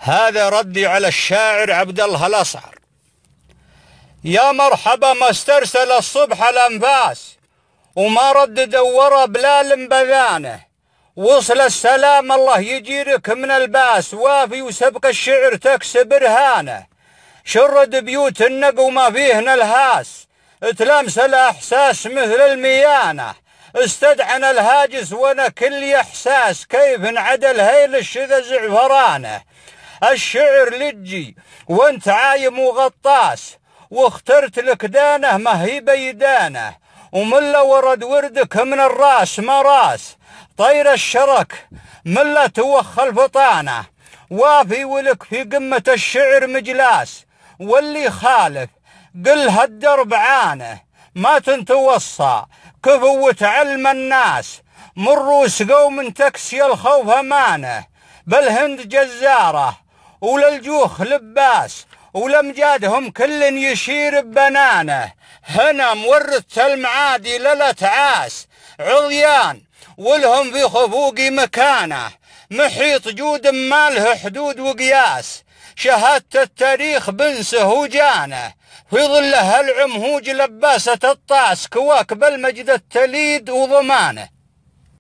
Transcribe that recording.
هذا ردي على الشاعر عبد الله الأصعر. يا مرحبا ما استرسل الصبح الأنفاس وما رد دوره بلال بذانه، وصل السلام الله يجيرك من الباس، وافي وسبق الشعر تكسب رهانه. شرد بيوت النق وما فيهن الهاس، تلامس الأحساس مثل الميانة. استدعنا الهاجس وانا كل احساس، كيف انعدل هيل الشذا زعفرانه. الشعر لجي وانت عايم وغطاس، واخترت لك دانه ما هي بيدانه. وملا ورد وردك من الراس ما راس، طير الشرك ملا توخ الفطانه. وافي ولك في قمة الشعر مجلاس، واللي خالف قل هالدرب عانه. ما تنتوصى كفو وتعلم الناس، من روس قوم تكسي الخوف امانه. بالهند جزاره وللجوخ لباس، ولمجادهم كل يشير ببنانه. هنا مورث المعادي للاتعاس، عضيان ولهم في خفوقي مكانه. محيط جود ما له حدود وقياس، شهادة التاريخ بنسه وجانه. في ظله العمهوج لباسة الطاس، كواكب المجد التليد وضمانه.